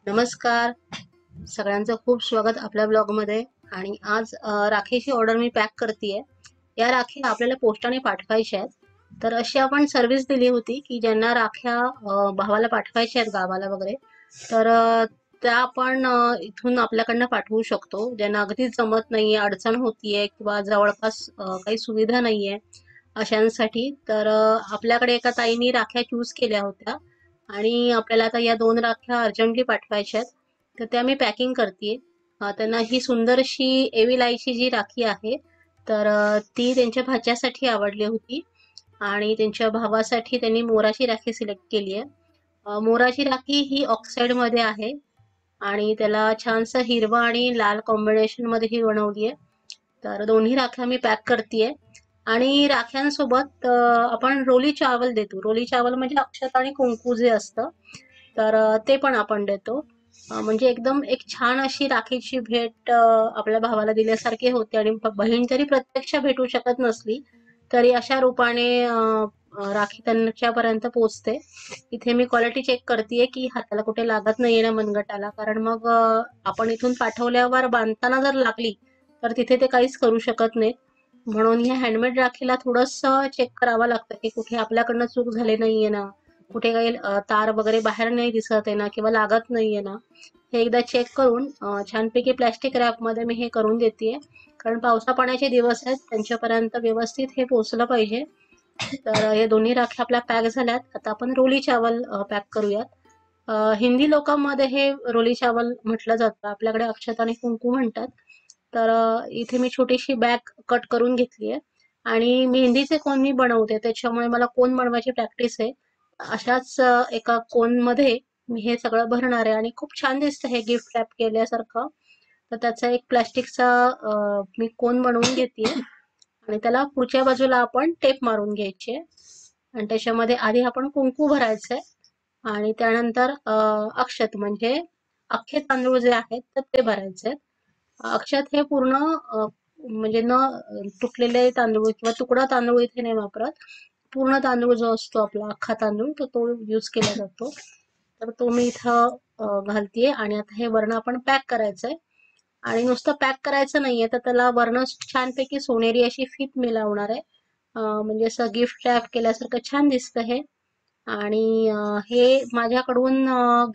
नमस्कार. सगळ्यांचं खूप स्वागत आपल्या ब्लॉगमध्ये. आणि आज राखीची ऑर्डर मी पॅक करतेय. या राखी आपल्याला पोस्टाने पाठवायच्या आहेत. तर अशी आपण सर्व्हिस दिली होती की ज्यांना राख्या भावाला पाठवायच्या आहेत गावाला वगैरे, तर त्या आपण इथून आपल्याकडनं पाठवू शकतो. ज्यांना अगदीच जमत नाहीये, अडचण होतीये किंवा जवळपास काही सुविधा नाहीये अशांसाठी. तर आपल्याकडे एका ताईंनी राख्या चूज केल्या होत्या आणि आपल्याला आता या 2 राख्या अर्जंटली पाठवायच्या आहेत. तर त्या मी पॅकिंग करतेय. त्यांना ही सुंदरशी एविलाईची जी राखी आहे, तर ती त्यांच्या भाच्यासाठी आवडली होती आणि त्यांच्या भावासाठी त्यांनी मोराची राखी सिलेक्ट केली आहे. मोराची राखी ही ऑक्साईड मध्ये आहे आणि त्याला छानसं हिरवा आणि लाल कॉम्बिनेशन मध्ये ही बनवली आहे. तर दोन्ही राख्या मी पॅक करतेय. आणि राख्यांसोबत आपण रोली चावल देतो. रोली चावल म्हणजे अक्षत आणि कुंकू जे असतं, तर ते पण आपण देतो. म्हणजे एकदम एक छान अशी राखीची भेट आपल्या भावाला दिल्यासारखी होते. आणि बहीण जरी प्रत्यक्ष भेटू शकत नसली तरी अशा रूपाने राखी त्यांच्यापर्यंत पोहोचते. इथे मी क्वालिटी चेक करतेय की हाताला कुठे लागत नाहीये ना मनगटाला, कारण मग आपण इथून पाठवल्यावर बांधताना जर लागली तर तिथे ते काहीच करू शकत नाहीत. म्हणून ह्या हँडमेड राखीला थोडंसं चेक करावं लागतं की कुठे आपल्याकडनं चूक झाली नाहीये ना, कुठे काही तार वगैरे बाहेर नाही दिसत आहे ना, किंवा लागत नाहीये ना, हे एकदा चेक करून छानपैकी प्लॅस्टिक रॅप मध्ये मी हे करून देतेय. कारण पावसा पाण्याचे दिवस आहेत, त्यांच्यापर्यंत व्यवस्थित हे पोहोचलं पाहिजे. तर हे दोन्ही राख्या आपल्या पॅक झाल्यात. आता आपण रोली चावल पॅक करूयात. हिंदी लोकांमध्ये हे रोली चावल म्हटलं जातं, आपल्याकडे अक्षत आणि कुंकू म्हणतात. तर इथे मी छोटीशी बॅग कट करून घेतली आहे आणि मेहंदीचे कोन मी बनवते, त्याच्यामुळे मला कोन बनवायची प्रॅक्टिस आहे. अशाच एका कोन मध्ये मी हे सगळं भरणार आहे आणि खूप छान दिसतं हे गिफ्ट रॅप केल्यासारखं. तर त्याचा एक प्लास्टिकचा मी कोन बनवून घेतेय आणि त्याला पुढच्या बाजूला आपण टेप मारून घ्यायची आहे. आणि त्याच्यामध्ये आधी आपण कुंकू भरायचंय आणि त्यानंतर अक्षत म्हणजे अख्खे तांदूळ जे आहेत तर ते भरायचे. अक्षत हे पूर्ण म्हणजे न तुटलेले तांदूळ किंवा तुकडा तांदूळ इथे नाही वापरत. पूर्ण तांदूळ जो असतो आपला अख्खा तांदूळ तो यूज केला जातो. तर तो मी इथं घालतीये आणि आता हे वरण आपण पॅक करायचंय. आणि नुसतं पॅक करायचं नाहीये, तर त्याला वरण छानपैकी सोनेरी अशी फित मी लावणार आहे. म्हणजे असं गिफ्ट रॅप केल्यासारखं छान दिसतं हे. आणि हे माझ्याकडून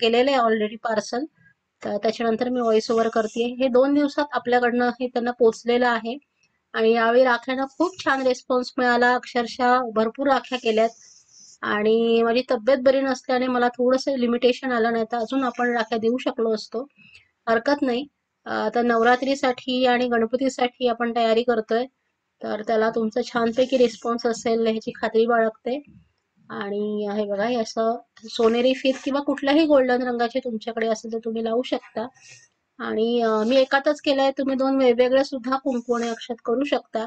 गेलेलं आहे ऑलरेडी पार्सल. तर त्याच्यानंतर मी व्हॉइस ओव्हर करतेय. हे 2 दिवसात आपल्याकडनं हे त्यांना पोचलेलं आहे. आणि यावेळी राख्यांना खूप छान रिस्पॉन्स मिळाला. अक्षरशः भरपूर राख्या केल्यात. आणि माझी तब्येत बरी नसल्याने मला थोडंसं लिमिटेशन आलं, नाही तर अजून आपण राख्या देऊ शकलो असतो. हरकत नाही. आता नवरात्रीसाठी आणि गणपतीसाठी आपण तयारी करतोय, तर त्याला तुमचा छानपैकी रिस्पॉन्स असेल ह्याची खात्री बाळगते. आणि हे बघा, हे असं सोनेरी फित किंवा कुठल्याही गोल्डन रंगाचे तुमच्याकडे असेल तर तुम्ही लावू शकता. आणि मी एकातच केलंय, तुम्ही 2 वेगवेगळे सुद्धा कुंकू आणि अक्षत करू शकता.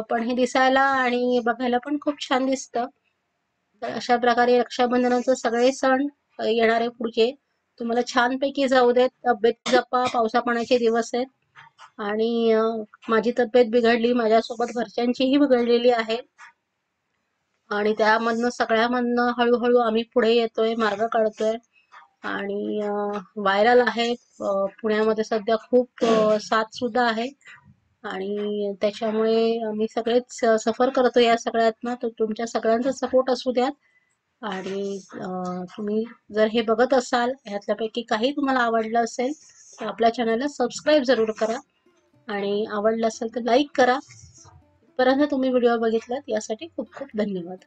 पण हे दिसायला आणि बघायला पण खूप छान दिसतं. तर अशा प्रकारे रक्षाबंधनाचे सगळे सण येणारे पुढचे तुम्हाला छानपैकी जाऊ देत. तब्येत जपा, पावसा पाण्याचे दिवस आहेत. आणि माझी तब्येत बिघडली, माझ्यासोबत घरच्यांचीही बिघडलेली आहे. आणि त्यामधनं सगळ्यामधनं हळूहळू आम्ही पुढे येतोय, मार्ग काढतोय. आणि व्हायरल आहे. पुण्यामध्ये सध्या खूप साथ सुद्धा आहे. आणि त्याच्यामुळे आम्ही सगळेच सफर करतो या सगळ्यातनं. तर तुमच्या सगळ्यांचा सपोर्ट असू द्यात. आणि तुम्ही जर हे बघत असाल, ह्यातल्यापैकी काही तुम्हाला आवडलं असेल तर आपल्या चॅनलला सबस्क्राईब जरूर करा. आणि आवडलं असेल तर लाईक करा. परत तुम्ही व्हिडिओ बघितलात यासाठी खूप खूप धन्यवाद.